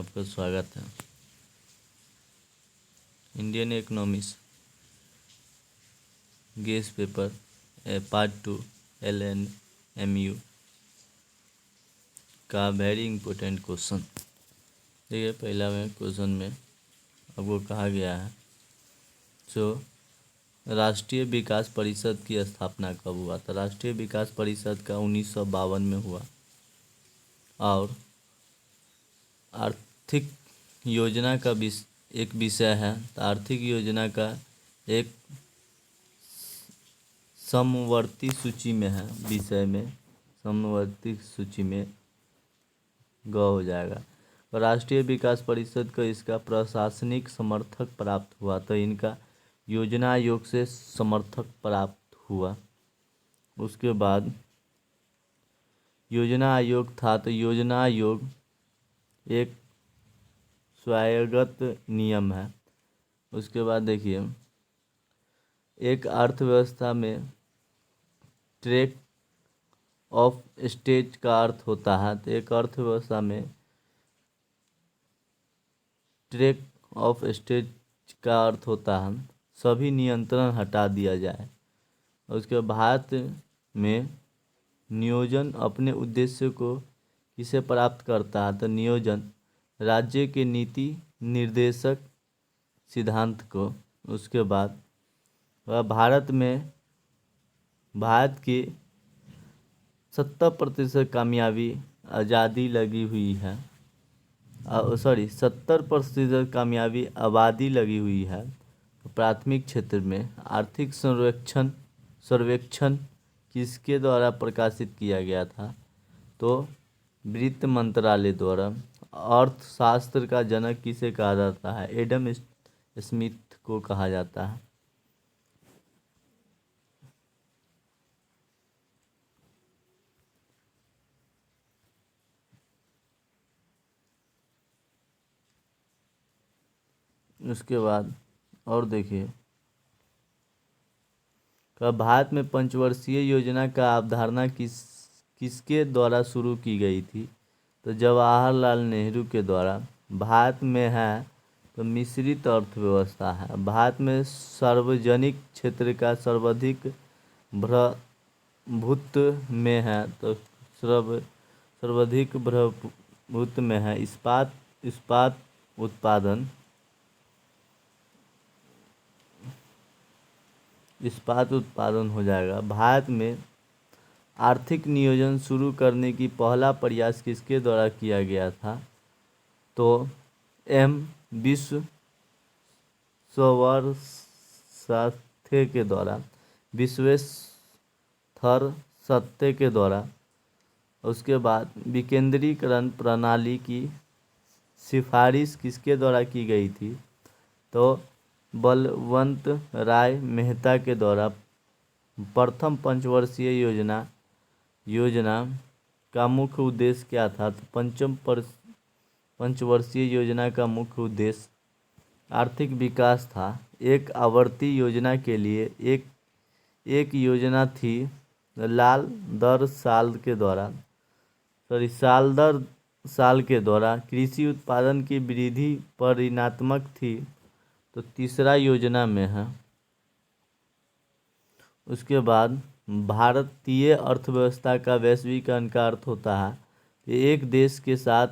आपका स्वागत है। Indian economics guess paper part 2 LNMU का वेरी इंपॉर्टेंट क्वेश्चन। देखिए पहला में क्वेश्चन में आपको कहा गया है राष्ट्रीय विकास परिषद की स्थापना कब हुआ था। राष्ट्रीय विकास परिषद का 1952 में हुआ और आर्थिक योजना का एक विषय है। आर्थिक योजना का एक समवर्ती सूची में है, विषय में समवर्ती सूची में हो जाएगा। और राष्ट्रीय विकास परिषद को इसका प्रशासनिक समर्थक प्राप्त हुआ, तो इनका योजना आयोग से समर्थक प्राप्त हुआ। उसके बाद योजना आयोग था, तो योजना आयोग एक स्वायत्त नियम है। उसके बाद देखिए एक अर्थव्यवस्था में ट्रैक ऑफ स्टेट का अर्थ होता है, तो एक अर्थव्यवस्था में ट्रैक ऑफ स्टेट का अर्थ होता है सभी नियंत्रण हटा दिया जाए। उसके भारत में नियोजन अपने उद्देश्य को किसे प्राप्त करता है, तो नियोजन राज्य के नीति निर्देशक सिद्धांत को। उसके बाद भारत की 70% कामयाबी आज़ादी लगी हुई है 70% कामयाबी आबादी लगी हुई है। प्राथमिक क्षेत्र में आर्थिक सर्वेक्षण किसके द्वारा प्रकाशित किया गया था, तो वित्त मंत्रालय द्वारा। अर्थशास्त्र का जनक किसे कहा जाता है, एडम स्मिथ को कहा जाता है। उसके बाद और देखिए भारत में पंचवर्षीय योजना का अवधारणा किसके द्वारा शुरू की गई थी, तो जवाहरलाल नेहरू के द्वारा। भारत में है तो मिश्रित अर्थव्यवस्था है। भारत में सार्वजनिक क्षेत्र का सर्वाधिक प्रभुत्व में है, तो सर्वाधिक प्रभुत्व में है इस्पात उत्पादन हो जाएगा। भारत में आर्थिक नियोजन शुरू करने की पहला प्रयास किसके द्वारा किया गया था, तो विश्वेश्वर सत्य के द्वारा। विश्वेश्वर सत्य के द्वारा। उसके बाद विकेंद्रीकरण प्रणाली की सिफारिश किसके द्वारा की गई थी, तो बलवंत राय मेहता के द्वारा। प्रथम पंचवर्षीय योजना का मुख्य उद्देश्य क्या था, तो पंचवर्षीय योजना का मुख्य उद्देश्य आर्थिक विकास था। एक आवर्ती योजना के लिए एक योजना थी साल दर साल के द्वारा कृषि उत्पादन की वृद्धि परिणात्मक थी, तो तीसरा योजना में है। उसके बाद भारतीय अर्थव्यवस्था का वैश्वीकरण का अर्थ होता है एक देश के साथ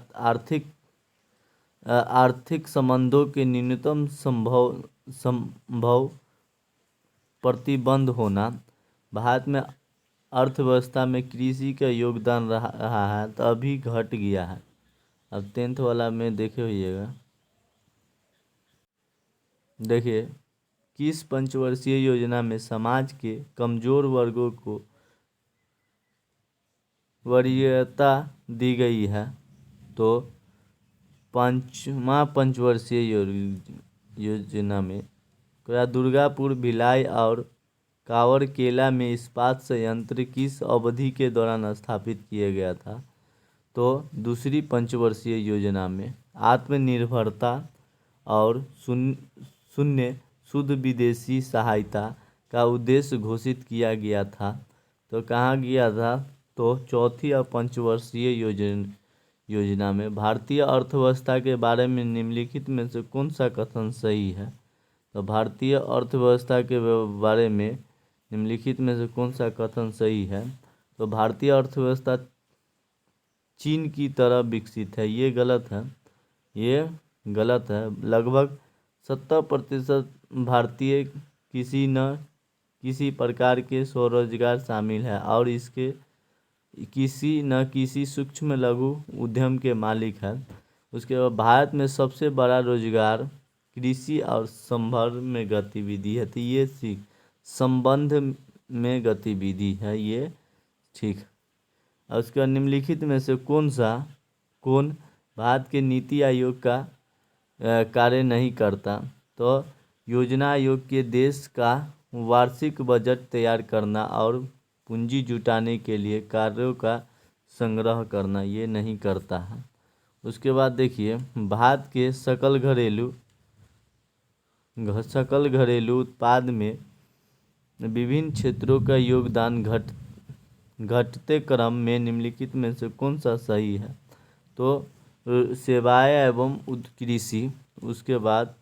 आर्थिक संबंधों के न्यूनतम संभव प्रतिबंध होना। भारत में अर्थव्यवस्था में कृषि का योगदान रहा है, तो अभी घट गया है। अब 10th वाला में देखे होइएगा। देखिए किस पंचवर्षीय योजना में समाज के कमजोर वर्गों को वरीयता दी गई है, तो पांचवा पंचवर्षीय योजना में दुर्गापुर, भिलाई और कावरकेला में इस्पात संयंत्र किस अवधि के दौरान स्थापित किया गया था, तो दूसरी पंचवर्षीय योजना में। आत्मनिर्भरता और शून्य शुद्ध विदेशी सहायता का उद्देश्य घोषित किया गया था, तो कहाँ गया था, तो चौथी और पंचवर्षीय योजना में भारतीय अर्थव्यवस्था के बारे में निम्नलिखित में से कौन सा कथन सही है? तो भारतीय अर्थव्यवस्था के बारे में निम्नलिखित में से कौन सा कथन सही है? तो भारतीय अर्थव्यवस्था चीन की तरह विकसित है, ये गलत है, ये गलत है। लगभग 70% भारतीय किसी न किसी प्रकार के स्वरोजगार शामिल है और इसके किसी न किसी सूक्ष्म लघु उद्यम के मालिक है। उसके बाद भारत में सबसे बड़ा रोजगार कृषि और संबंध में गतिविधि है, तो ये संबंध में गतिविधि है, ये ठीक। और उसके बाद निम्नलिखित में से कौन भारत के नीति आयोग का कार्य नहीं करता? तो योजना आयोग के देश का वार्षिक बजट तैयार करना और पूंजी जुटाने के लिए कार्यों का संग्रह करना, ये नहीं करता है। उसके बाद देखिए, भारत के सकल घरेलू उत्पाद में विभिन्न क्षेत्रों का योगदान घटते क्रम में निम्नलिखित में से कौन सा सही है? तो सेवाएं एवं कृषि। उसके बाद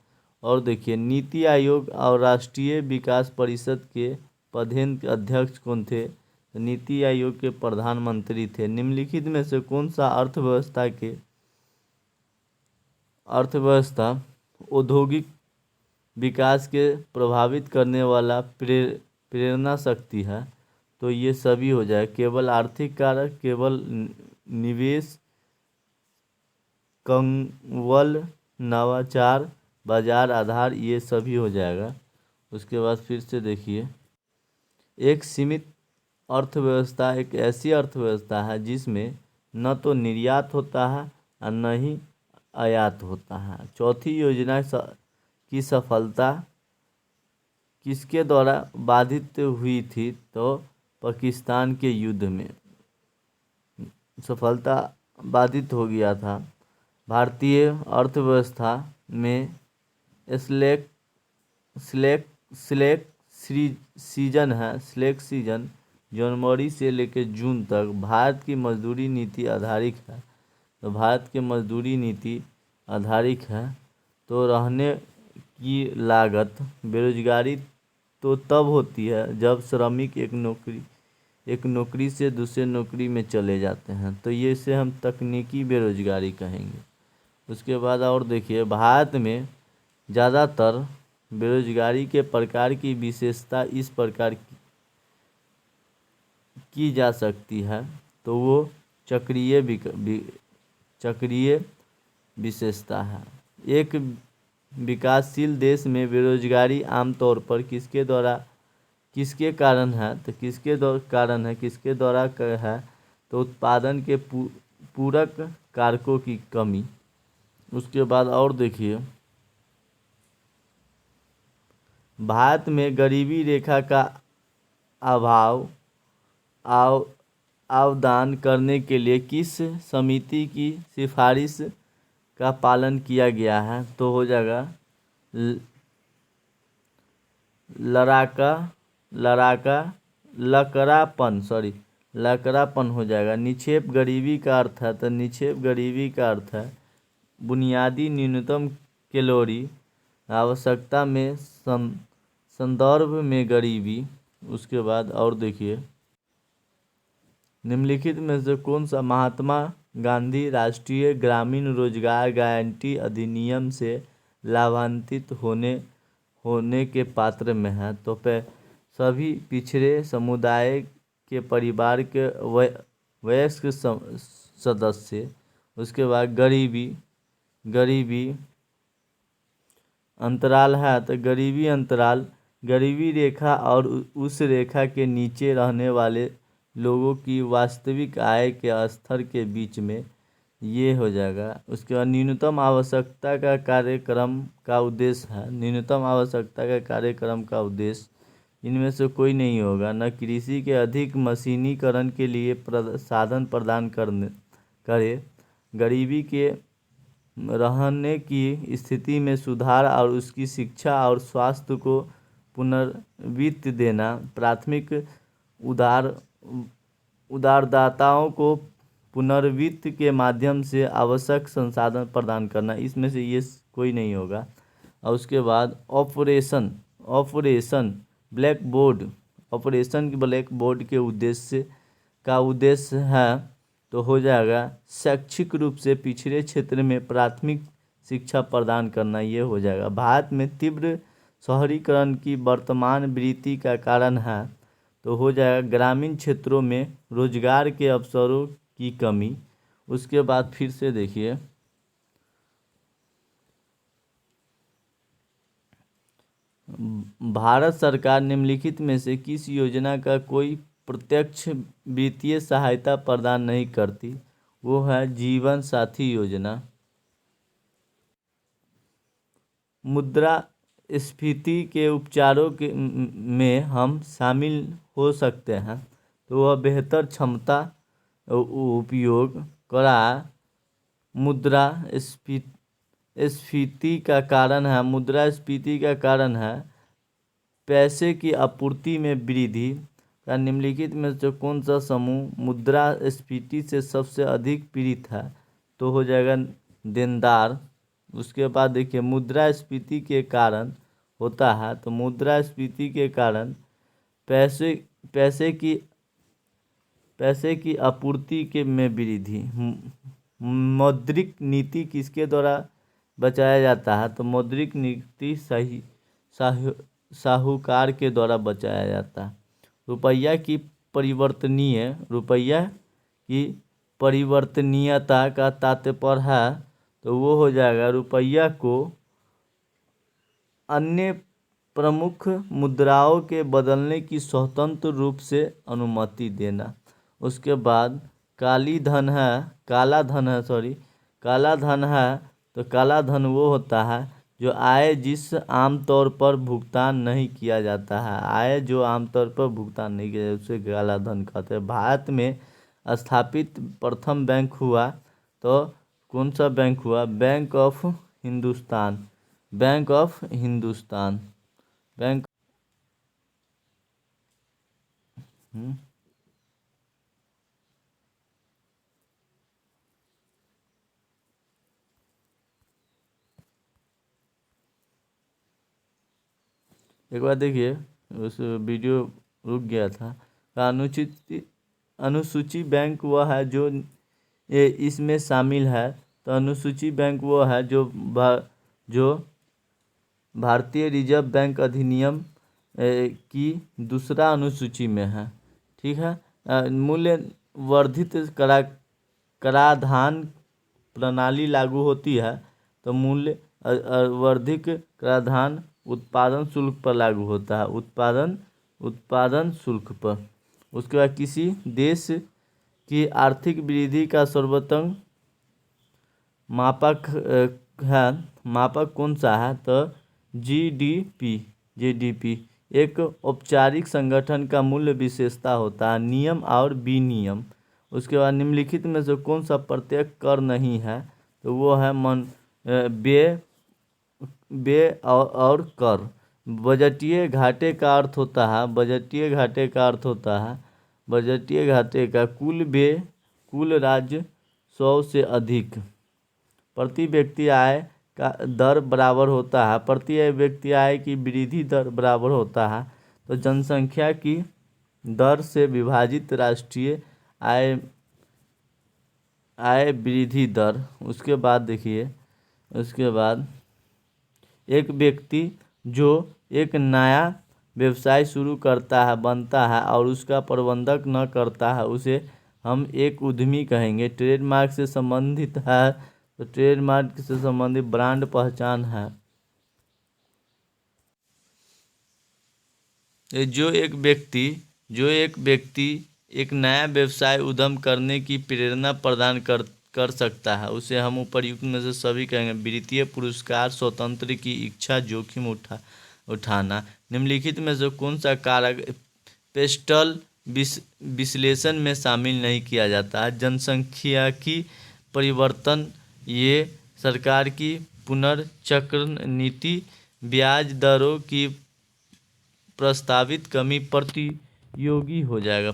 और देखिए, नीति आयोग और राष्ट्रीय विकास परिषद के पदेन अध्यक्ष कौन थे? तो नीति आयोग के प्रधानमंत्री थे। निम्नलिखित में से कौन सा अर्थव्यवस्था औद्योगिक विकास के प्रभावित करने वाला प्रेरणा शक्ति है? तो ये सभी हो जाए, केवल आर्थिक कारक, केवल निवेश, कंवल, नवाचार, बाजार आधार, ये सभी हो जाएगा। उसके बाद फिर से देखिए, एक सीमित अर्थव्यवस्था एक ऐसी अर्थव्यवस्था है जिसमें न तो निर्यात होता है और न ही आयात होता है। चौथी योजना की सफलता किसके द्वारा बाधित हुई थी? तो पाकिस्तान के युद्ध में सफलता बाधित हो गया था। भारतीय अर्थव्यवस्था में स्लैक सीजन जनवरी से लेकर जून तक भारत की मजदूरी नीति आधारित है। तो भारत की मजदूरी नीति आधारित है। तो रहने की लागत, बेरोजगारी तो तब होती है जब श्रमिक एक नौकरी से दूसरे नौकरी में चले जाते हैं, तो ये इसे हम तकनीकी बेरोजगारी कहेंगे। उसके बाद और देखिए, भारत में ज़्यादातर बेरोजगारी के प्रकार की विशेषता इस प्रकार की जा सकती है, तो वो चक्रीय विशेषता है। एक विकासशील देश में बेरोजगारी आमतौर पर किसके कारण है? तो किसके द्वारा है? तो उत्पादन के पूरक कारकों की कमी। उसके बाद और देखिए, भारत में गरीबी रेखा का अवदान करने के लिए किस समिति की सिफारिश का पालन किया गया है? तो हो जाएगा लकड़ापन हो जाएगा। निक्षेप गरीबी का अर्थ है, तो निक्षेप गरीबी का अर्थ है बुनियादी न्यूनतम कैलोरी आवश्यकता में संदर्भ में गरीबी। उसके बाद और देखिए, निम्नलिखित में से कौन सा महात्मा गांधी राष्ट्रीय ग्रामीण रोजगार गारंटी अधिनियम से लाभान्वित होने के पात्र में है? तो सभी पिछड़े समुदाय के परिवार के वयस्क सदस्य। उसके बाद गरीबी अंतराल है, तो गरीबी अंतराल गरीबी रेखा और उस रेखा के नीचे रहने वाले लोगों की वास्तविक आय के स्तर के बीच में, ये हो जाएगा। उसके बाद न्यूनतम आवश्यकता का कार्यक्रम का उद्देश्य है। न्यूनतम आवश्यकता का कार्यक्रम का उद्देश्य इनमें से कोई नहीं होगा। न कृषि के अधिक मशीनीकरण के लिए साधन प्रदान करे, गरीबी के रहने की स्थिति में सुधार और उसकी शिक्षा और स्वास्थ्य को पुनर्वित्त देना, प्राथमिक उधारदाताओं को पुनर्वित्त के माध्यम से आवश्यक संसाधन प्रदान करना, इसमें से ये कोई नहीं होगा। और उसके बाद operation black board, operation black board के उद्देश्य है तो हो जाएगा शैक्षिक रूप से पिछड़े क्षेत्र में प्राथमिक शिक्षा प्रदान करना, ये हो जाएगा। भारत में तीव्र शहरीकरण की वर्तमान वृत्ति का कारण है तो हो जाएगा ग्रामीण क्षेत्रों में रोजगार के अवसरों की कमी। उसके बाद फिर से देखिए, भारत सरकार निम्नलिखित में से किस योजना का कोई प्रत्यक्ष वित्तीय सहायता प्रदान नहीं करती, वो है जीवन साथी योजना। मुद्रास्फीति के उपचारों के में हम शामिल हो सकते हैं तो वह बेहतर क्षमता उपयोग करा मुद्रास्फीति का कारण है पैसे की आपूर्ति में वृद्धि का निम्नलिखित में से कौन सा समूह मुद्रास्फीति से सबसे अधिक पीड़ित है, तो हो जाएगा देनदार। उसके बाद देखिए मुद्रास्फीति के कारण होता है तो मुद्रास्फीति के कारण पैसे की आपूर्ति के में वृद्धि। मौद्रिक नीति किसके द्वारा बचाया जाता है, तो मौद्रिक नीति साहूकार के द्वारा बचाया जाता है। रुपया की परिवर्तनीयता का तात्पर्य है तो वो हो जाएगा रुपया को अन्य प्रमुख मुद्राओं के बदलने की स्वतंत्र रूप से अनुमति देना। उसके बाद काला धन है तो काला धन वो होता है जो आय जिस आमतौर पर भुगतान नहीं किया जाता है, आय जो आमतौर पर भुगतान नहीं किया जाता उसे काला धन कहते हैं। भारत में स्थापित प्रथम बैंक हुआ तो कौन सा बैंक हुआ, बैंक ऑफ हिंदुस्तान। एक बार देखिए उस वीडियो रुक गया था। अनुसूची बैंक वह है जो इसमें शामिल है तो अनुसूची बैंक वो है जो भारतीय रिजर्व बैंक अधिनियम की दूसरा अनुसूची में है। ठीक है। मूल्य वर्धित कराधान प्रणाली लागू होती है तो मूल्य वर्धित कराधान उत्पादन शुल्क पर लागू होता है, उत्पादन शुल्क पर। उसके बाद किसी देश की आर्थिक वृद्धि का सर्वोत्तम मापक कौन सा है, तो जीडीपी एक औपचारिक संगठन का मूल्य विशेषता होता है, नियम और विनियम। उसके बाद निम्नलिखित में से कौन सा प्रत्यक्ष कर नहीं है, तो वो है व्यय और कर। बजटीय घाटे का अर्थ होता है बजटीय घाटे का कुल राजस्व से अधिक। प्रति व्यक्ति आय का दर बराबर होता है, प्रति व्यक्ति आय की वृद्धि दर बराबर होता है तो जनसंख्या की दर से विभाजित राष्ट्रीय आय वृद्धि दर। उसके बाद देखिए, एक व्यक्ति जो एक नया व्यवसाय शुरू बनता है और उसका प्रबंधक न करता है उसे हम एक उद्यमी कहेंगे। ट्रेडमार्क से संबंधित है तो ट्रेडमार्क से संबंधित ब्रांड पहचान है। जो एक व्यक्ति एक नया व्यवसाय उद्यम करने की प्रेरणा प्रदान कर सकता है उसे हम उपर्युक्त में से सभी कहेंगे। वित्तीय पुरस्कार स्वतंत्र की इच्छा जोखिम उठाना। निम्नलिखित में से कौन सा कारक पेस्टल विश्लेषण में शामिल नहीं किया जाता है, जनसांख्यिकी परिवर्तन, ये सरकार की पुनर्चक्रण नीति, ब्याज दरों की प्रस्तावित कमी, प्रतियोगी हो जाएगा,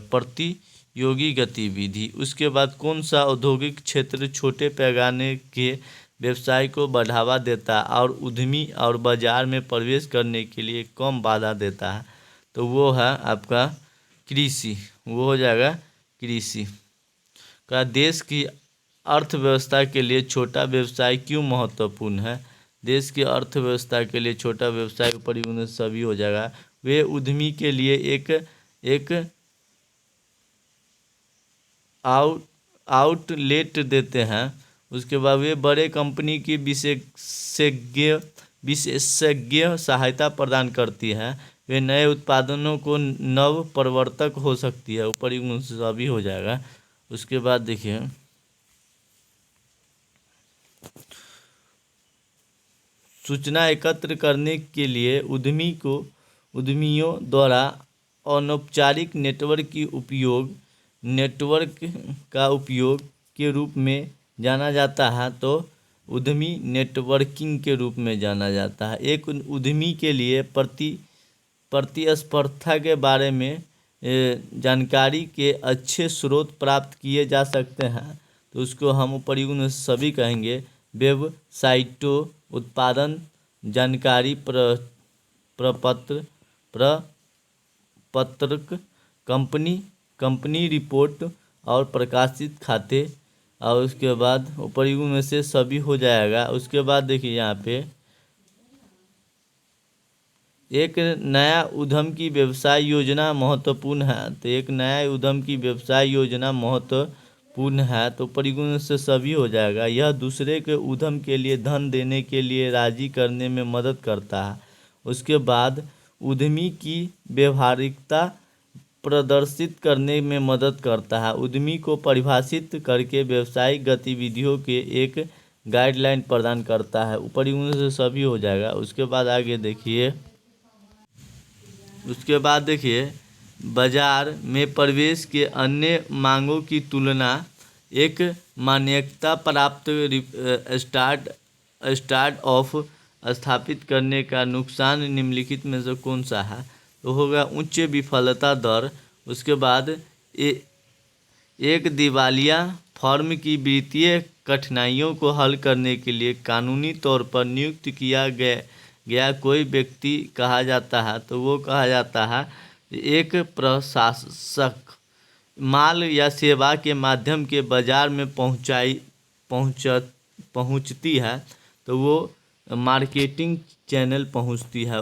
योगी गतिविधि। उसके बाद कौन सा औद्योगिक क्षेत्र छोटे पैमाने के व्यवसाय को बढ़ावा देता है और उद्यमी और बाजार में प्रवेश करने के लिए कम बाधा देता है? तो वो है आपका कृषि, वो हो जाएगा कृषि। का देश की अर्थव्यवस्था के लिए छोटा व्यवसाय क्यों महत्वपूर्ण है? देश की अर्थव्यवस्था के लिए छोटा व्यवसाय ऊपर उन्हें सभी हो जाएगा। वे उद्यमी के लिए एक एक आउटलेट देते हैं। उसके बाद वे बड़े कंपनी की विशेषज्ञ सहायता प्रदान करती है। वे नए उत्पादनों को नव प्रवर्तक हो सकती है, ऊपर उनसे सभी हो जाएगा। उसके बाद देखिए सूचना एकत्र करने के लिए उद्यमियों द्वारा अनौपचारिक नेटवर्क का उपयोग के रूप में जाना जाता है। तो उद्यमी नेटवर्किंग के रूप में जाना जाता है। एक उद्यमी के लिए प्रतिस्पर्धा के बारे में जानकारी के अच्छे स्रोत प्राप्त किए जा सकते हैं। तो उसको हम ऊपर सभी कहेंगे। वेबसाइटों, उत्पादन जानकारी प्रपत्रक, कंपनी रिपोर्ट और प्रकाशित खाते। और उसके बाद ऊपर में से सभी हो जाएगा। उसके बाद देखिए यहाँ पे एक नया उद्यम की व्यवसाय योजना महत्वपूर्ण है। तो एक नया उद्यम की व्यवसाय योजना महत्वपूर्ण है, तो परिगुण से सभी हो जाएगा। यह दूसरे के उद्यम के लिए धन देने के लिए राजी करने में मदद करता है। उसके बाद उद्यमी की व्यवहारिकता प्रदर्शित करने में मदद करता है। उद्यमी को परिभाषित करके व्यवसायिक गतिविधियों के एक गाइडलाइन प्रदान करता है। ऊपरी से सभी हो जाएगा। उसके बाद आगे देखिए, उसके बाद देखिए बाजार में प्रवेश के अन्य मांगों की तुलना एक मान्यता प्राप्त स्टार्टअप स्थापित करने का नुकसान निम्नलिखित में से कौन सा है? तो होगा उच्च विफलता दर। उसके बाद एक दिवालिया फर्म की वित्तीय कठिनाइयों को हल करने के लिए कानूनी तौर पर नियुक्त किया गया कोई व्यक्ति कहा जाता है। तो वो कहा जाता है एक प्रशासक। माल या सेवा के माध्यम के बाजार में पहुंचती है, तो वो मार्केटिंग चैनल पहुंचती है।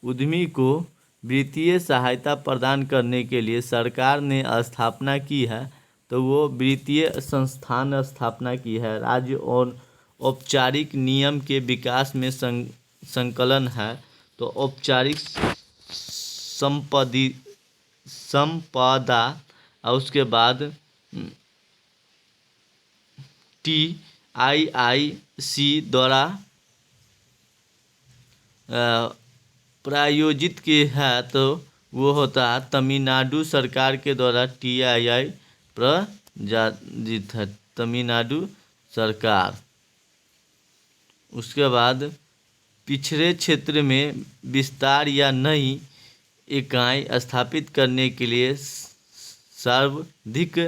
उद्यमी को वित्तीय सहायता प्रदान करने के लिए सरकार ने स्थापना की है। तो वो वित्तीय संस्थान स्थापना की है। राज्य और औपचारिक नियम के विकास में संकलन है। तो औपचारिक संपदा और उसके बाद TIIC द्वारा प्रायोजित की है। तो वो होता है तमिलनाडु सरकार के द्वारा TII प्रायोजित है, तमिलनाडु सरकार। उसके बाद पिछड़े क्षेत्र में विस्तार या नई इकाई स्थापित करने के लिए सर्वाधिक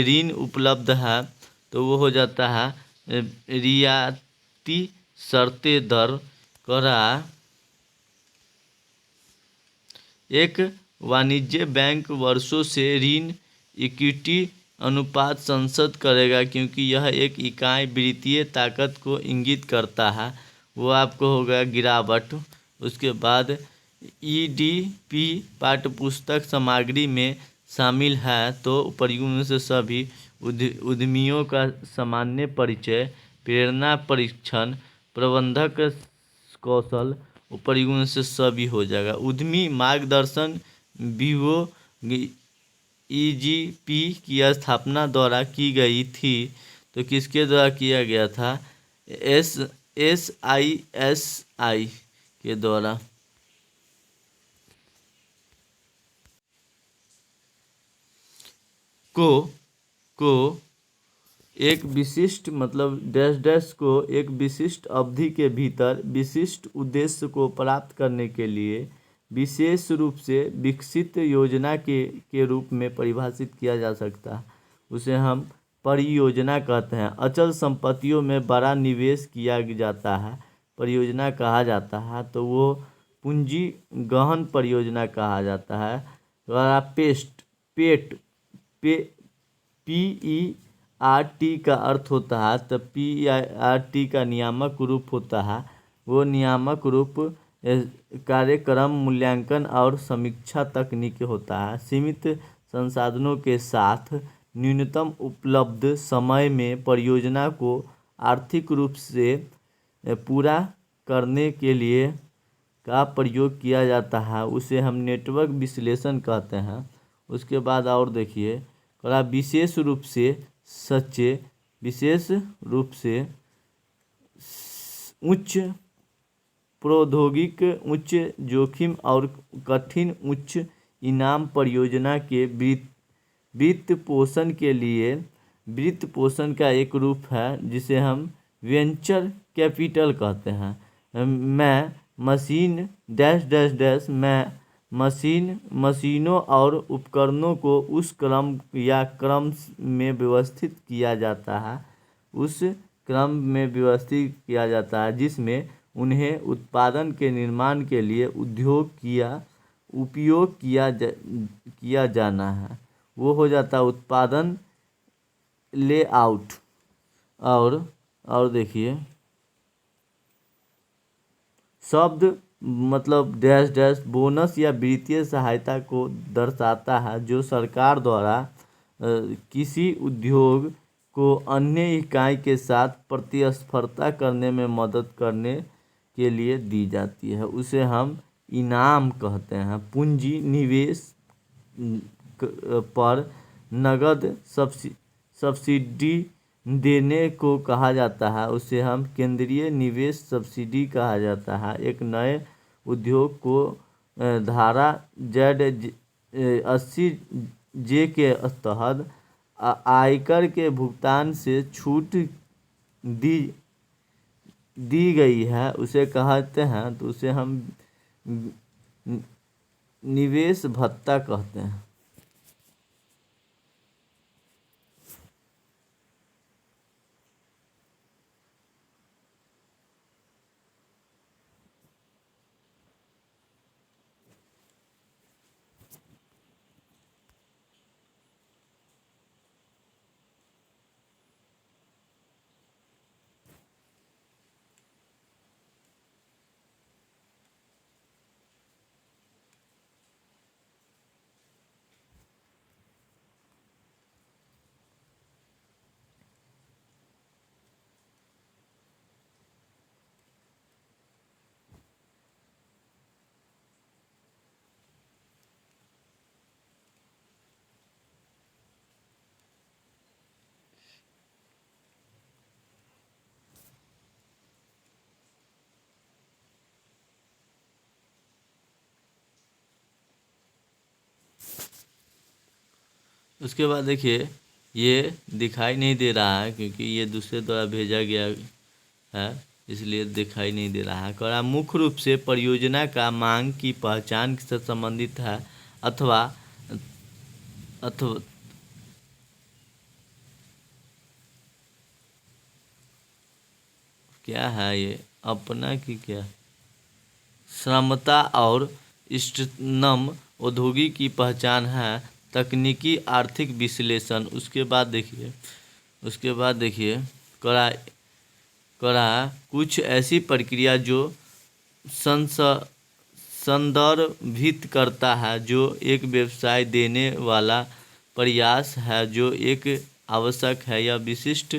ऋण उपलब्ध है। तो वो हो जाता है रियायती शर्तें दर करा। एक वाणिज्य बैंक वर्षों से ऋण इक्विटी अनुपात संसद करेगा, क्योंकि यह एक इकाई वित्तीय ताकत को इंगित करता है। वो आपको होगा गिरावट। उसके बाद EDP पाठ्यपुस्तक सामग्री में शामिल है। तो परिगुण से सभी उद्यमियों का सामान्य परिचय, प्रेरणा परीक्षण, प्रबंधक कौशल, परिगुण से सभी हो जाएगा। उद्यमी मार्गदर्शन विवो EGP की स्थापना द्वारा की गई थी। तो किसके द्वारा किया गया था? SISI के द्वारा। को एक विशिष्ट को एक विशिष्ट अवधि के भीतर विशिष्ट उद्देश्य को प्राप्त करने के लिए विशेष रूप से विकसित योजना के रूप में परिभाषित किया जा सकता है। उसे हम परियोजना कहते हैं। अचल संपत्तियों में बड़ा निवेश किया जाता है, परियोजना कहा जाता है, तो वो पूंजी गहन परियोजना कहा जाता है। पेट PERT का अर्थ होता है, तो PERT का नियामक रूप होता है। वो नियामक रूप कार्यक्रम मूल्यांकन और समीक्षा तकनीक होता है। सीमित संसाधनों के साथ न्यूनतम उपलब्ध समय में परियोजना को आर्थिक रूप से पूरा करने के लिए का प्रयोग किया जाता है, उसे हम नेटवर्क विश्लेषण कहते हैं। उसके बाद और देखिए, कहा विशेष रूप से उच्च प्रौद्योगिक, उच्च जोखिम और कठिन उच्च इनाम परियोजना के वित्त पोषण का एक रूप है, जिसे हम वेंचर कैपिटल कहते हैं। मैं मशीनों और उपकरणों को उस क्रम में व्यवस्थित किया जाता है जिसमें उन्हें उत्पादन के निर्माण के लिए उपयोग किया जाना है। वो हो जाता है उत्पादन लेआउट। और देखिए, शब्द मतलब बोनस या वित्तीय सहायता को दर्शाता है, जो सरकार द्वारा किसी उद्योग को अन्य इकाई के साथ प्रतिस्पर्धा करने में मदद करने के लिए दी जाती है। उसे हम इनाम कहते हैं। पूंजी निवेश पर नगद सब्सिडी देने को कहा जाता है, उसे हम केंद्रीय निवेश सब्सिडी कहा जाता है। एक नए उद्योग को धारा Z80J के तहत आयकर के भुगतान से छूट दी गई है, उसे कहते हैं, तो उसे हम निवेश भत्ता कहते हैं। उसके बाद देखिए, ये दिखाई नहीं दे रहा है क्योंकि ये दूसरे द्वारा भेजा गया है, इसलिए दिखाई नहीं दे रहा है। करा मुख्य रूप से परियोजना का मांग की पहचान से संबंधित है, अथवा क्या है ये, अपना की क्या क्षमता और इष्टतम औद्योगिक की पहचान है। तकनीकी आर्थिक विश्लेषण। उसके बाद देखिए, करा कुछ ऐसी प्रक्रिया जो संदर्भित करता है जो एक व्यवसाय देने वाला प्रयास है, जो एक आवश्यक है या विशिष्ट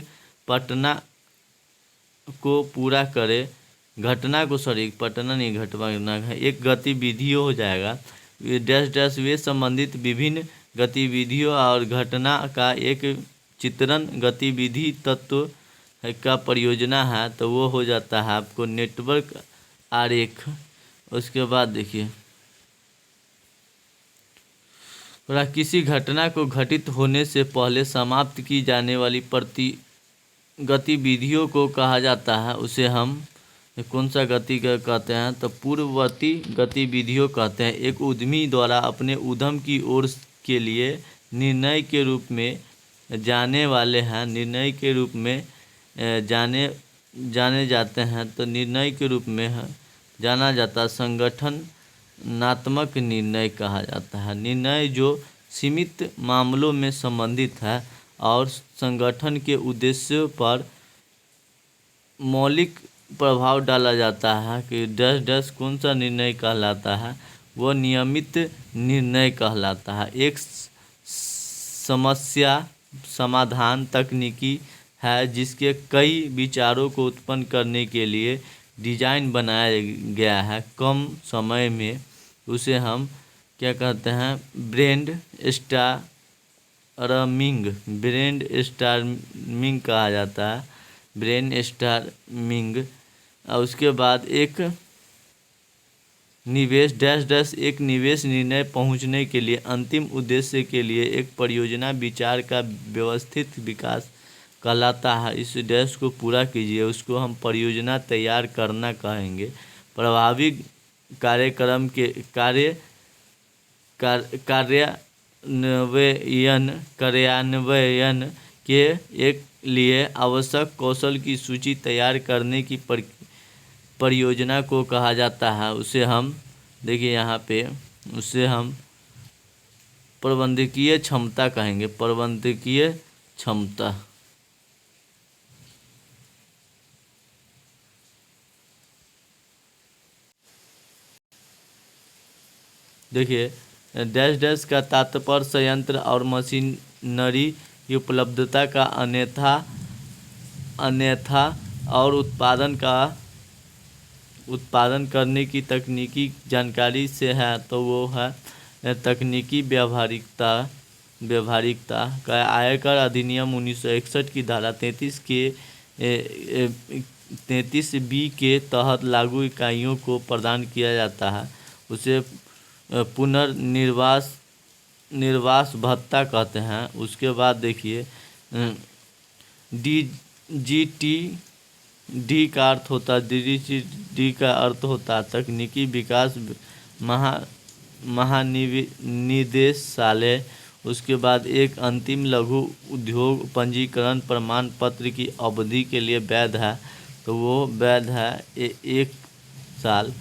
घटना को पूरा करे। एक गतिविधि हो जाएगा। वे संबंधित विभिन्न गतिविधियों और घटना का एक चित्रण गतिविधि तत्व का परियोजना है, तो वो हो जाता है आपको नेटवर्क आरेख। उसके बाद देखिए, किसी घटना को घटित होने से पहले समाप्त की जाने वाली गतिविधियों को कहा जाता है, उसे हम ये कौन सा गति कहते हैं? तो पूर्ववर्ती गतिविधियों कहते हैं। एक उद्यमी द्वारा अपने उद्यम की ओर के लिए निर्णय के रूप में जाने वाले हैं, निर्णय के रूप में जाने जाते हैं। तो निर्णय के रूप में जाना जाता संगठनात्मक निर्णय कहा जाता है। निर्णय जो सीमित मामलों में संबंधित है और संगठन के उद्देश्यों पर मौलिक प्रभाव डाला जाता है कि डस कौन सा निर्णय कहलाता है? वो नियमित निर्णय कहलाता है। एक समस्या समाधान तकनीकी है जिसके कई विचारों को उत्पन्न करने के लिए डिजाइन बनाया गया है कम समय में। उसे हम क्या कहते हैं? ब्रेन कहा जाता है, ब्रेन स्टॉर्मिंग। और उसके बाद एक निवेश एक निवेश निर्णय पहुंचने के लिए अंतिम उद्देश्य के लिए एक परियोजना विचार का व्यवस्थित विकास कहलाता है। इस डैश को पूरा कीजिए, उसको हम परियोजना तैयार करना कहेंगे। प्रभावी कार्यक्रम के कार्यान्वयन के एक लिए आवश्यक कौशल की सूची तैयार करने की परियोजना को कहा जाता है। उसे हम देखिए यहाँ पे, उसे हम प्रबंधकीय क्षमता कहेंगे, प्रबंधकीय क्षमता। देखिए डैश का तात्पर्य संयंत्र और मशीनरी की उपलब्धता का अन्यथा और उत्पादन करने की तकनीकी जानकारी से है। तो वो है तकनीकी व्यवहारिकता का आयकर अधिनियम 1961 की धारा 33B के तहत लागू इकाइयों को प्रदान किया जाता है। उसे निर्वास भत्ता कहते हैं। उसके बाद देखिए डी का अर्थ होता है, डी का अर्थ होता है तकनीकी विकास महानिदेशालय। उसके बाद एक अंतिम लघु उद्योग पंजीकरण प्रमाण पत्र की अवधि के लिए वैध है। तो वो वैध है 1 साल।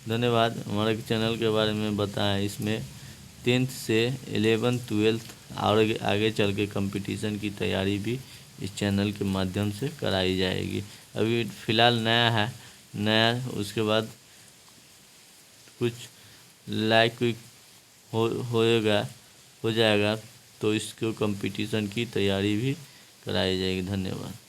धन्यवाद। हमारे चैनल के बारे में बताएं। इसमें 10th से 11th 12th और आगे चल के कंपटीशन की तैयारी भी इस चैनल के माध्यम से कराई जाएगी। अभी फ़िलहाल नया उसके बाद कुछ लाइक हो जाएगा तो इसको कंपटीशन की तैयारी भी कराई जाएगी। धन्यवाद।